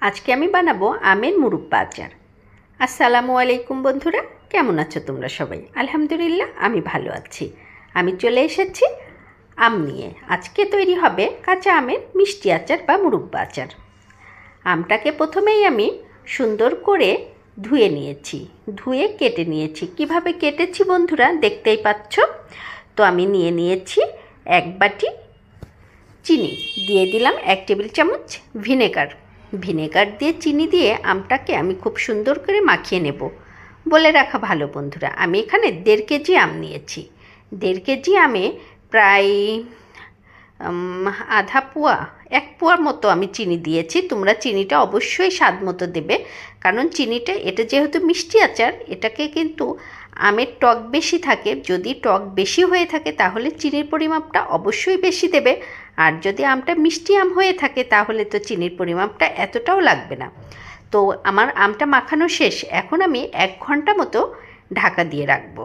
আজকে আমি বানাবো আমের মুরব্বা আচার। আসসালামু আলাইকুম বন্ধুরা, কেমন আছো তোমরা সবাই? আলহামদুলিল্লাহ আমি ভালো আছি। আমি চলে এসেছি আম নিয়ে। আজকে তৈরি হবে কাঁচা আমের মিষ্টি আচার বা মুরব্বা আচার। আমটাকে প্রথমেই আমি সুন্দর করে ধুয়ে নিয়েছি, ধুয়ে কেটে নিয়েছি। কিভাবে কেটেছি বন্ধুরা দেখতেই পাচ্ছ। তো আমি নিয়ে নিয়েছি এক বাটি চিনি, দিয়ে দিলাম 1 টেবিল চামচ ভিনেগার দিয়ে চিনি দিয়ে আমটাকে আমি খুব সুন্দর করে মাখিয়ে নেব। বলে রাখা ভালো বন্ধুরা, আমি এখানে 1.5 কেজি আম নিয়েছি। 1.5 কেজি আমে প্রায় আধা পোয়া 1 পোয়ার মতো আমি চিনি দিয়েছি। তোমরা চিনিটা অবশ্যই স্বাদ মতো দেবে, কারণ চিনিটা এটা যেহেতু মিষ্টি আচার, এটাকে কিন্তু আমের টক বেশি থাকে। যদি টক বেশি হয়ে থাকে তাহলে চিনির পরিমাপটা অবশ্যই বেশি দেবে, আর যদি আমটা মিষ্টি আম হয়ে থাকে তাহলে তো চিনির পরিমাপটা এতটাও লাগবে না। তো আমার আমটা মাখানো শেষ। এখন আমি 1 ঘন্টা মতো ঢাকা দিয়ে রাখবো।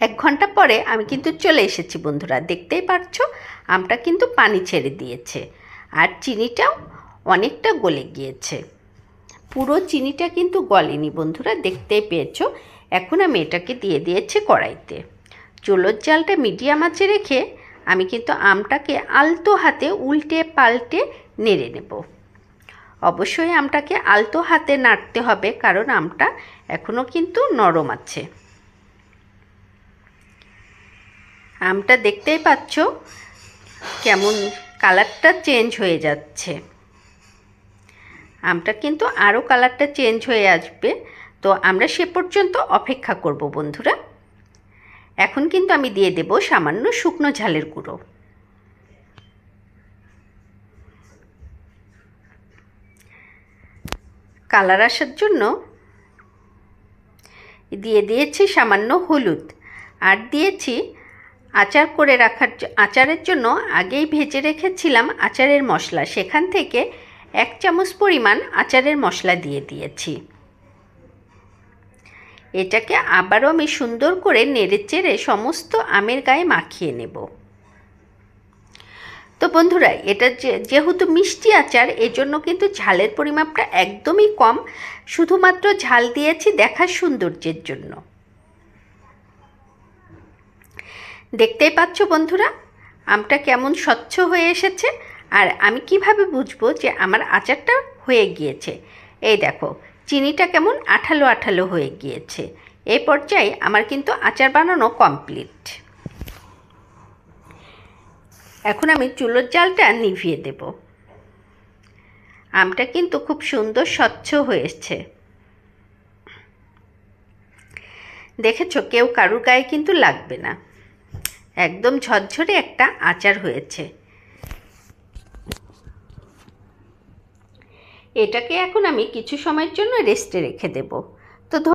1 ঘন্টা পরে আমি কিন্তু চলে এসেছি বন্ধুরা, দেখতেই পাচ্ছো আমটা কিন্তু পানি ছেড়ে দিয়েছে আর চিনিটাও অনেকটা গলে গিয়েছে। পুরো চিনিটা কিন্তু গলেনি বন্ধুরা, দেখতেই পেয়েছো। এখন আমি এটাকে দিয়ে দিয়েছি কড়াইতে। চুলোর জালটা মিডিয়াম আঁচে রেখে আমি কিন্তু আমটাকে আলতো হাতে উল্টে পাল্টে নেড়ে নেব। অবশ্যই আমটাকে আলতো হাতে নাড়তে হবে, কারণ আমটা এখনও কিন্তু নরম আছে। আমটা দেখতেই পাচ্ছ কেমন কালারটা চেঞ্জ হয়ে যাচ্ছে। আমটা কিন্তু আরও কালারটা চেঞ্জ হয়ে আসবে, তো আমরা সে পর্যন্ত অপেক্ষা করব বন্ধুরা। এখন কিন্তু আমি দিয়ে দেব সামান্য শুকনো ঝালের গুঁড়ো। কালার আসার জন্য দিয়ে দিয়েছি সামান্য হলুদ, আর দিয়েছি আচারের জন্য আগেই ভেজে রেখেছিলাম আচারের মশলা, সেখান থেকে 1 চামচ পরিমাণ আচারের মশলা দিয়ে দিয়েছি। এটাকে আবারও আমি সুন্দর করে নেড়েচেড়ে সমস্ত আমের গায়ে মাখিয়ে নেব। তো বন্ধুরা, এটা যেহেতু মিষ্টি আচার, এজন্য কিন্তু ঝালের পরিমাপটা একদমই কম, শুধুমাত্র ঝাল দিয়েছি দেখার সৌন্দর্যের জন্য। দেখতেই পাচ্ছ বন্ধুরা আমটা কেমন স্বচ্ছ হয়ে এসেছে। আর আমি কিভাবে বুঝবো যে আমার আচারটা হয়ে গিয়েছে? এই দেখো চিনিটা কেমন আঠালো আঠালো হয়ে গিয়েছে। এই পর্যায়ে আমার কিন্তু আচার বানানো কমপ্লিট। এখন আমি চুলোর জালটা নিভিয়ে দেব। আমটা কিন্তু খুব সুন্দর স্বচ্ছ হয়েছে, দেখেছো? কেউ কারুর গায়ে কিন্তু লাগবে না, একদম ঝরঝরে একটা আচার হয়েছে। এটাকে এখন আমি কিছু সময়ের জন্য রেস্টে রেখে দেব।